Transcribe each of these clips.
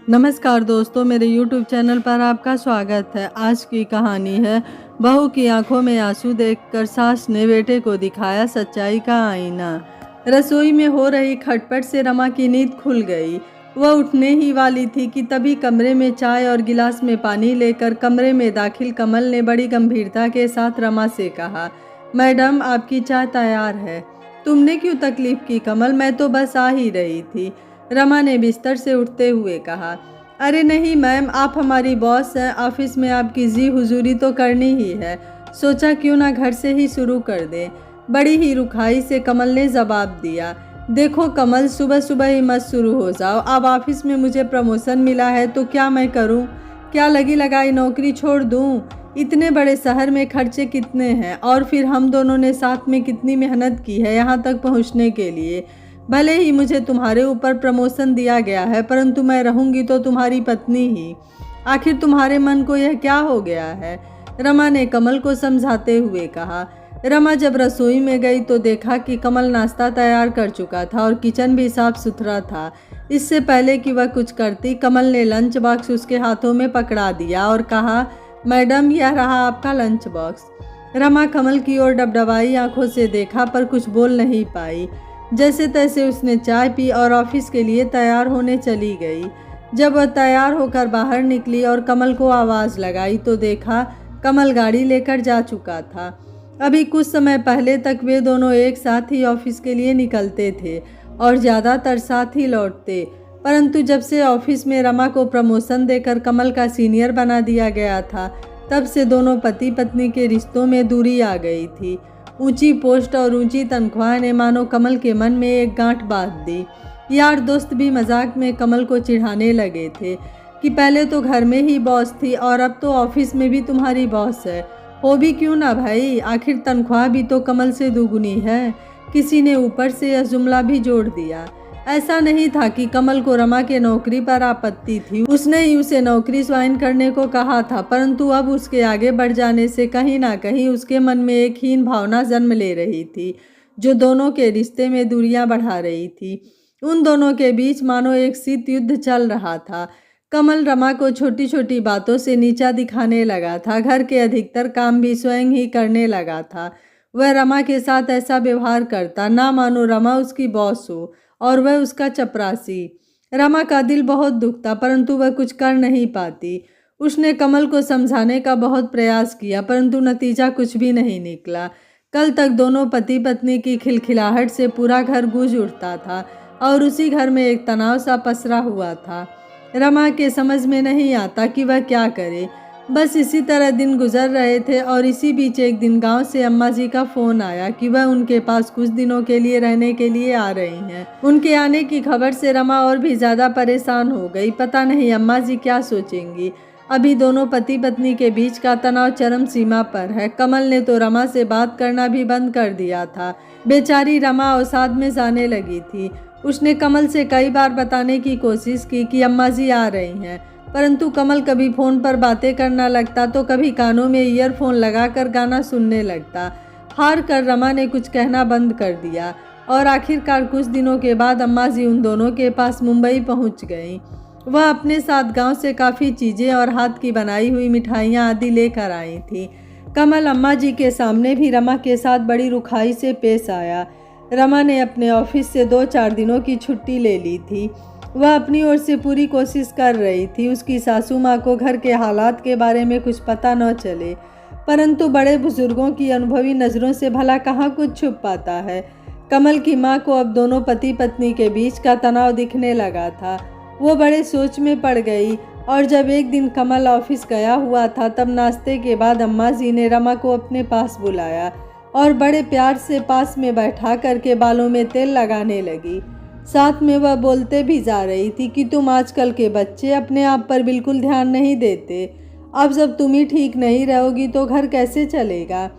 नमस्कार दोस्तों, मेरे YouTube चैनल पर आपका स्वागत है। आज की कहानी है बहू की आंखों में आंसू देखकर सास ने बेटे को दिखाया सच्चाई का आईना। रसोई में हो रही खटपट से रमा की नींद खुल गई। वह उठने ही वाली थी कि तभी कमरे में चाय और गिलास में पानी लेकर कमरे में दाखिल कमल ने बड़ी गंभीरता के साथ रमा से कहा, मैडम आपकी चाय तैयार है। तुमने क्यों तकलीफ की कमल, मैं तो बस आ ही रही थी। रमा ने बिस्तर से उठते हुए कहा, अरे नहीं मैम, आप हमारी बॉस हैं, ऑफिस में आपकी जी हुजूरी तो करनी ही है। सोचा क्यों ना घर से ही शुरू कर दें। बड़ी ही रुखाई से कमल ने जवाब दिया, देखो कमल, सुबह सुबह ही मत शुरू हो जाओ। अब ऑफिस में मुझे प्रमोशन मिला है तो क्या मैं करूं? क्या लगी लगाई नौकरी छोड़ दूं? इतने बड़े शहर में खर्चे कितने हैं, और फिर हम दोनों ने साथ में कितनी मेहनत की है यहाँ तक पहुँचने के लिए। भले ही मुझे तुम्हारे ऊपर प्रमोशन दिया गया है, परंतु मैं रहूंगी तो तुम्हारी पत्नी ही। आखिर तुम्हारे मन को यह क्या हो गया है? रमा ने कमल को समझाते हुए कहा। रमा जब रसोई में गई तो देखा कि कमल नाश्ता तैयार कर चुका था और किचन भी साफ सुथरा था। इससे पहले कि वह कुछ करती, कमल ने लंच बॉक्स उसके हाथों में पकड़ा दिया और कहा, मैडम यह रहा आपका लंच बॉक्स। रमा कमल की ओर डबडबाई आंखों से देखा पर कुछ बोल नहीं पाई। जैसे तैसे उसने चाय पी और ऑफिस के लिए तैयार होने चली गई। जब वह तैयार होकर बाहर निकली और कमल को आवाज़ लगाई तो देखा कमल गाड़ी लेकर जा चुका था। अभी कुछ समय पहले तक वे दोनों एक साथ ही ऑफिस के लिए निकलते थे और ज़्यादातर साथ ही लौटते, परंतु जब से ऑफिस में रमा को प्रमोशन देकर कमल का सीनियर बना दिया गया था, तब से दोनों पति पत्नी के रिश्तों में दूरी आ गई थी। ऊंची पोस्ट और ऊंची तनख्वाह ने मानो कमल के मन में एक गांठ बांध दी। यार दोस्त भी मजाक में कमल को चिढ़ाने लगे थे कि पहले तो घर में ही बॉस थी और अब तो ऑफिस में भी तुम्हारी बॉस है। हो भी क्यों ना भाई, आखिर तनख्वाह भी तो कमल से दुगुनी है। किसी ने ऊपर से यह जुमला भी जोड़ दिया। ऐसा नहीं था कि कमल को रमा के नौकरी पर आपत्ति थी, उसने ही उसे नौकरी ज्वाइन करने को कहा था, परंतु अब उसके आगे बढ़ जाने से कहीं ना कहीं उसके मन में एक हीन भावना जन्म ले रही थी, जो दोनों के रिश्ते में दूरियां बढ़ा रही थी। उन दोनों के बीच मानो एक शीत युद्ध चल रहा था। कमल रमा को छोटी छोटी बातों से नीचा दिखाने लगा था, घर के अधिकतर काम भी स्वयं ही करने लगा था। वह रमा के साथ ऐसा व्यवहार करता ना मानो रमा उसकी बॉस हो और वह उसका चपरासी। रमा का दिल बहुत दुखता, परंतु वह कुछ कर नहीं पाती। उसने कमल को समझाने का बहुत प्रयास किया, परंतु नतीजा कुछ भी नहीं निकला। कल तक दोनों पति पत्नी की खिलखिलाहट से पूरा घर गूंज उठता था और उसी घर में एक तनाव सा पसरा हुआ था। रमा के समझ में नहीं आता कि वह क्या करे। बस इसी तरह दिन गुजर रहे थे और इसी बीच एक दिन गांव से अम्मा जी का फोन आया कि वह उनके पास कुछ दिनों के लिए रहने के लिए आ रही हैं। उनके आने की खबर से रमा और भी ज़्यादा परेशान हो गई। पता नहीं अम्मा जी क्या सोचेंगी। अभी दोनों पति पत्नी के बीच का तनाव चरम सीमा पर है। कमल ने तो रमा से बात करना भी बंद कर दिया था। बेचारी रमा अवसाद में जाने लगी थी। उसने कमल से कई बार बताने की कोशिश की कि अम्मा जी आ रही हैं, परंतु कमल कभी फ़ोन पर बातें करना लगता तो कभी कानों में ईयरफोन लगाकर गाना सुनने लगता। हार कर रमा ने कुछ कहना बंद कर दिया और आखिरकार कुछ दिनों के बाद अम्मा जी उन दोनों के पास मुंबई पहुंच गईं। वह अपने साथ गांव से काफ़ी चीज़ें और हाथ की बनाई हुई मिठाइयाँ आदि लेकर आई थी। कमल अम्मा जी के सामने भी रमा के साथ बड़ी रुखाई से पेश आया। रमा ने अपने ऑफिस से 2-4 दिनों की छुट्टी ले ली थी। वह अपनी ओर से पूरी कोशिश कर रही थी उसकी सासू माँ को घर के हालात के बारे में कुछ पता न चले, परंतु बड़े बुजुर्गों की अनुभवी नज़रों से भला कहाँ कुछ छुप पाता है। कमल की माँ को अब दोनों पति पत्नी के बीच का तनाव दिखने लगा था। वो बड़े सोच में पड़ गई और जब एक दिन कमल ऑफिस गया हुआ था, तब नाश्ते के बाद अम्मा जी ने रमा को अपने पास बुलाया और बड़े प्यार से पास में बैठा करके बालों में तेल लगाने लगी। साथ में वह बोलते भी जा रही थी कि तुम आजकल के बच्चे अपने आप पर बिल्कुल ध्यान नहीं देते। अब जब तुम ही ठीक नहीं रहोगी तो घर कैसे चलेगा।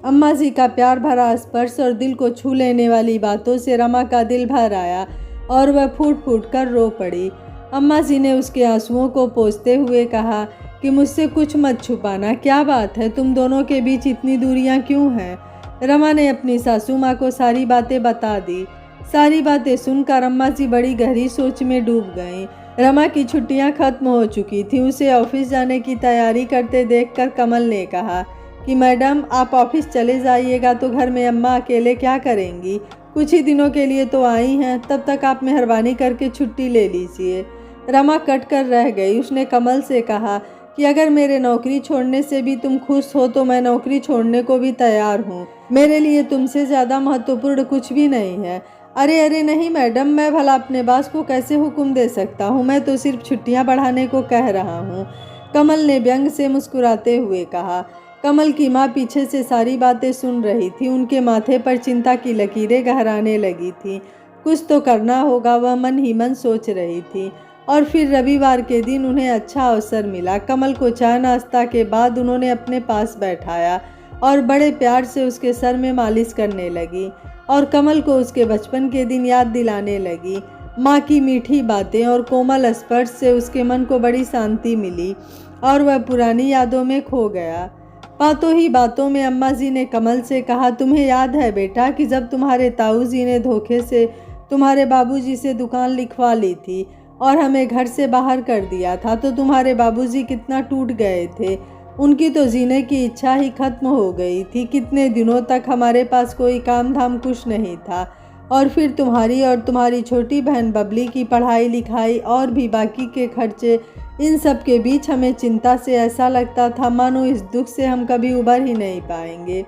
अम्मा जी का प्यार भरा स्पर्श और दिल को छू लेने वाली बातों से रमा का दिल भर आया और वह फूट फूट कर रो पड़ी। अम्मा जी ने उसके आंसुओं को पोंछते हुए कहा कि मुझसे कुछ मत छुपाना, क्या बात है, तुम दोनों के बीच इतनी दूरियां क्यों हैं। रमा ने अपनी सासू माँ को सारी बातें बता दी। सारी बातें सुनकर अम्मा जी बड़ी गहरी सोच में डूब गईं। रमा की छुट्टियां खत्म हो चुकी थी। उसे ऑफिस जाने की तैयारी करते देखकर कमल ने कहा कि मैडम आप ऑफिस चले जाइएगा तो घर में अम्मा अकेले क्या करेंगी। कुछ ही दिनों के लिए तो आई हैं, तब तक आप मेहरबानी करके छुट्टी ले लीजिए। रमा कट कर रह गई। उसने कमल से कहा कि अगर मेरे नौकरी छोड़ने से भी तुम खुश हो तो मैं नौकरी छोड़ने को भी तैयार हूँ। मेरे लिए तुमसे ज़्यादा महत्वपूर्ण कुछ भी नहीं है। अरे अरे नहीं मैडम, मैं भला अपने बॉस को कैसे हुक्म दे सकता हूँ, मैं तो सिर्फ छुट्टियाँ बढ़ाने को कह रहा हूँ, कमल ने व्यंग से मुस्कुराते हुए कहा। कमल की माँ पीछे से सारी बातें सुन रही थी। उनके माथे पर चिंता की लकीरें गहराने लगी थी। कुछ तो करना होगा, वह मन ही मन सोच रही थी। और फिर रविवार के दिन उन्हें अच्छा अवसर मिला। कमल को चाय नाश्ता के बाद उन्होंने अपने पास बैठाया और बड़े प्यार से उसके सर में मालिश करने लगी और कमल को उसके बचपन के दिन याद दिलाने लगी। माँ की मीठी बातें और कोमल स्पर्श से उसके मन को बड़ी शांति मिली और वह पुरानी यादों में खो गया। बातों ही बातों में अम्मा जी ने कमल से कहा, तुम्हें याद है बेटा कि जब तुम्हारे ताऊ जी ने धोखे से तुम्हारे बाबूजी से दुकान लिखवा ली थी और हमें घर से बाहर कर दिया था तो तुम्हारे बाबूजी कितना टूट गए थे। उनकी तो जीने की इच्छा ही खत्म हो गई थी। कितने दिनों तक हमारे पास कोई काम धाम कुछ नहीं था और फिर तुम्हारी और तुम्हारी छोटी बहन बबली की पढ़ाई लिखाई और भी बाकी के खर्चे, इन सब के बीच हमें चिंता से ऐसा लगता था मानो इस दुख से हम कभी उबर ही नहीं पाएंगे।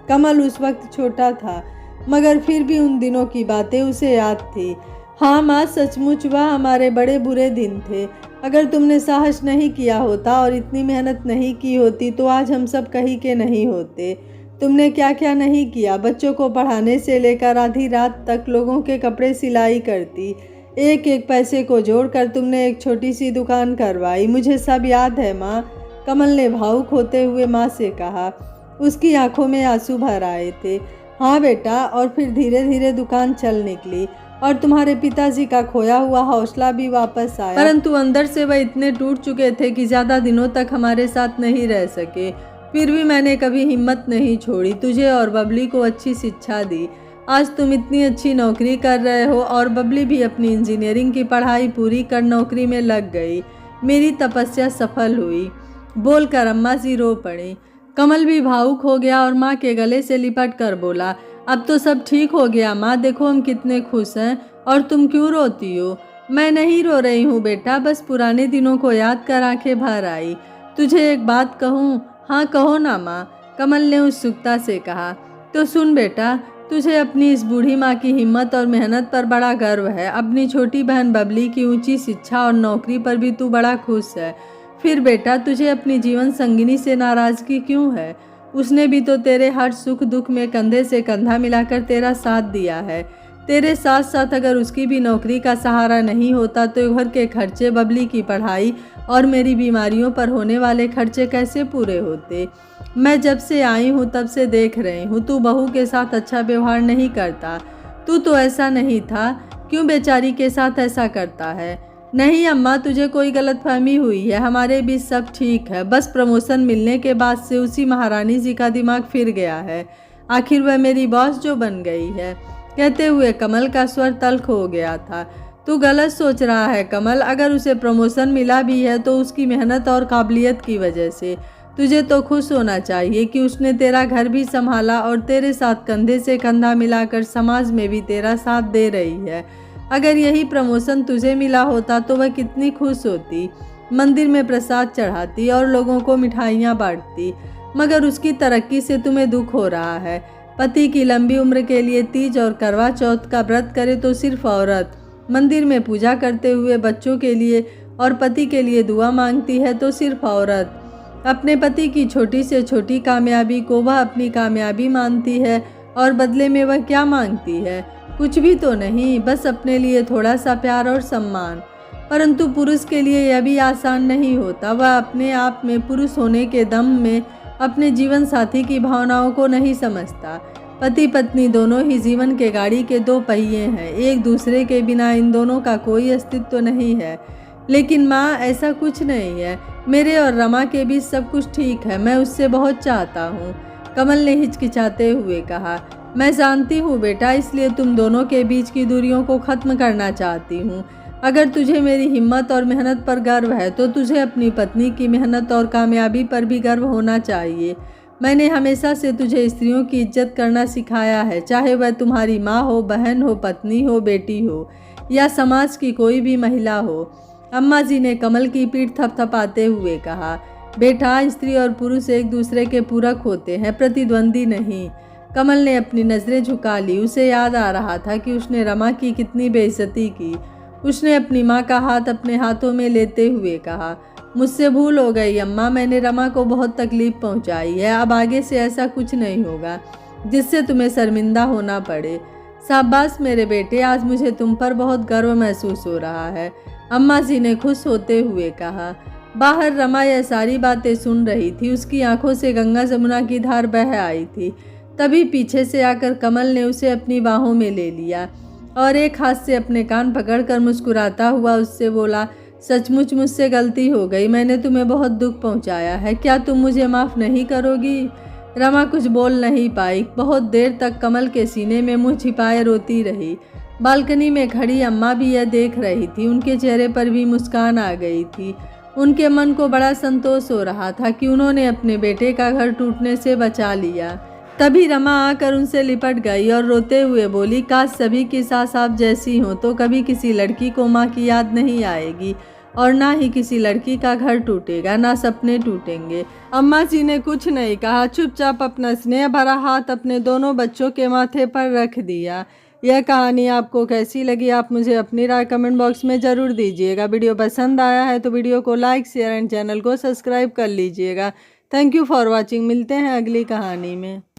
कमल उस वक्त छोटा था मगर फिर भी उन दिनों की बातें उसे याद थी। हाँ माँ, सचमुच वह हमारे बड़े बुरे दिन थे। अगर तुमने साहस नहीं किया होता और इतनी मेहनत नहीं की होती तो आज हम सब कहीं के नहीं होते। तुमने क्या क्या नहीं किया। बच्चों को पढ़ाने से लेकर आधी रात तक लोगों के कपड़े सिलाई करती। एक एक पैसे को जोड़कर तुमने एक छोटी सी दुकान करवाई। मुझे सब याद है माँ, कमल ने भावुक होते हुए माँ से कहा। उसकी आंखों में आंसू भर आए थे। हाँ बेटा, और फिर धीरे धीरे दुकान चल निकली और तुम्हारे पिताजी का खोया हुआ हौसला भी वापस आया, परंतु अंदर से वह इतने टूट चुके थे कि ज़्यादा दिनों तक हमारे साथ नहीं रह सके। फिर भी मैंने कभी हिम्मत नहीं छोड़ी, तुझे और बबली को अच्छी शिक्षा दी। आज तुम इतनी अच्छी नौकरी कर रहे हो और बबली भी अपनी इंजीनियरिंग की पढ़ाई पूरी कर नौकरी में लग गई। मेरी तपस्या सफल हुई। बोलकर अम्मा जी रो पड़ी। कमल भी भावुक हो गया और माँ के गले से लिपट कर बोला, अब तो सब ठीक हो गया माँ, देखो हम कितने खुश हैं और तुम क्यों रोती हो। मैं नहीं रो रही हूँ बेटा, बस पुराने दिनों को याद कर आंखें भर आई। तुझे एक बात कहूँ। हाँ कहो ना माँ, कमल ने उत्सुकता से कहा। तो सुन बेटा, तुझे अपनी इस बूढ़ी माँ की हिम्मत और मेहनत पर बड़ा गर्व है। अपनी छोटी बहन बबली की ऊंची शिक्षा और नौकरी पर भी तू बड़ा खुश है। फिर बेटा तुझे अपनी जीवन संगिनी से नाराज़गी क्यों है। उसने भी तो तेरे हर सुख दुख में कंधे से कंधा मिलाकर तेरा साथ दिया है। तेरे साथ साथ अगर उसकी भी नौकरी का सहारा नहीं होता तो घर के खर्चे, बबली की पढ़ाई और मेरी बीमारियों पर होने वाले खर्चे कैसे पूरे होते। मैं जब से आई हूँ तब से देख रही हूँ तू बहू के साथ अच्छा व्यवहार नहीं करता। तू तो ऐसा नहीं था, क्यों बेचारी के साथ ऐसा करता है। नहीं अम्मा, तुझे कोई गलतफहमी हुई है, हमारे बीच सब ठीक है। बस प्रमोशन मिलने के बाद से उसी महारानी जी का दिमाग फिर गया है। आखिर वह मेरी बॉस जो बन गई है। कहते हुए कमल का स्वर तल्ख हो गया था। तू गलत सोच रहा है कमल, अगर उसे प्रमोशन मिला भी है तो उसकी मेहनत और काबिलियत की वजह से। तुझे तो खुश होना चाहिए कि उसने तेरा घर भी संभाला और तेरे साथ कंधे से कंधा मिलाकर समाज में भी तेरा साथ दे रही है। अगर यही प्रमोशन तुझे मिला होता तो वह कितनी खुश होती, मंदिर में प्रसाद चढ़ाती और लोगों को मिठाइयाँ बांटती। मगर उसकी तरक्की से तुम्हें दुख हो रहा है। पति की लंबी उम्र के लिए तीज और करवा चौथ का व्रत करे तो सिर्फ औरत, मंदिर में पूजा करते हुए बच्चों के लिए और पति के लिए दुआ मांगती है तो सिर्फ औरत। अपने पति की छोटी से छोटी कामयाबी को वह अपनी कामयाबी मानती है और बदले में वह क्या मांगती है। कुछ भी तो नहीं, बस अपने लिए थोड़ा सा प्यार और सम्मान। परंतु पुरुष के लिए यह भी आसान नहीं होता। वह अपने आप में पुरुष होने के दम में अपने जीवन साथी की भावनाओं को नहीं समझता। पति पत्नी दोनों ही जीवन के गाड़ी के दो पहिए हैं। एक दूसरे के बिना इन दोनों का कोई अस्तित्व नहीं है। लेकिन माँ, ऐसा कुछ नहीं है। मेरे और रमा के बीच सब कुछ ठीक है। मैं उससे बहुत चाहता हूँ, कमल ने हिचकिचाते हुए कहा। मैं जानती हूँ बेटा, इसलिए तुम दोनों के बीच की दूरियों को ख़त्म करना चाहती हूँ। अगर तुझे मेरी हिम्मत और मेहनत पर गर्व है तो तुझे अपनी पत्नी की मेहनत और कामयाबी पर भी गर्व होना चाहिए। मैंने हमेशा से तुझे स्त्रियों की इज्जत करना सिखाया है, चाहे वह तुम्हारी माँ हो, बहन हो, पत्नी हो, बेटी हो या समाज की कोई भी महिला हो। अम्मा जी ने कमल की पीठ थपथपाते हुए कहा, बेटा, स्त्री और पुरुष एक दूसरे के पूरक होते हैं, प्रतिद्वंदी नहीं। कमल ने अपनी नज़रें झुका ली। उसे याद आ रहा था कि उसने रमा की कितनी बेइज्जती की। उसने अपनी माँ का हाथ अपने हाथों में लेते हुए कहा, मुझसे भूल हो गई अम्मा, मैंने रमा को बहुत तकलीफ पहुँचाई है। अब आगे से ऐसा कुछ नहीं होगा जिससे तुम्हें शर्मिंदा होना पड़े। शाबाश मेरे बेटे, आज मुझे तुम पर बहुत गर्व महसूस हो रहा है, अम्मा जी ने खुश होते हुए कहा। बाहर रमा यह सारी बातें सुन रही थी। उसकी आंखों से गंगा जमुना की धार बह आई थी। तभी पीछे से आकर कमल ने उसे अपनी बाहों में ले लिया और एक हाथ से अपने कान पकड़कर मुस्कुराता हुआ उससे बोला, सचमुच मुझसे गलती हो गई, मैंने तुम्हें बहुत दुख पहुंचाया है, क्या तुम मुझे माफ़ नहीं करोगी? रमा कुछ बोल नहीं पाई। बहुत देर तक कमल के सीने में मुंह छिपाए रोती रही। बालकनी में खड़ी अम्मा भी यह देख रही थी। उनके चेहरे पर भी मुस्कान आ गई थी। उनके मन को बड़ा संतोष हो रहा था कि उन्होंने अपने बेटे का घर टूटने से बचा लिया। तभी रमा आकर उनसे लिपट गई और रोते हुए बोली, काश सभी की सास आप जैसी हो तो कभी किसी लड़की को माँ की याद नहीं आएगी और ना ही किसी लड़की का घर टूटेगा, ना सपने टूटेंगे। अम्मा जी ने कुछ नहीं कहा, चुपचाप अपना स्नेह भरा हाथ अपने दोनों बच्चों के माथे पर रख दिया। यह कहानी आपको कैसी लगी, आप मुझे अपनी राय कमेंट बॉक्स में ज़रूर दीजिएगा। वीडियो पसंद आया है तो वीडियो को लाइक, शेयर एंड चैनल को सब्सक्राइब कर लीजिएगा। Thank you for watching. मिलते हैं अगली कहानी में।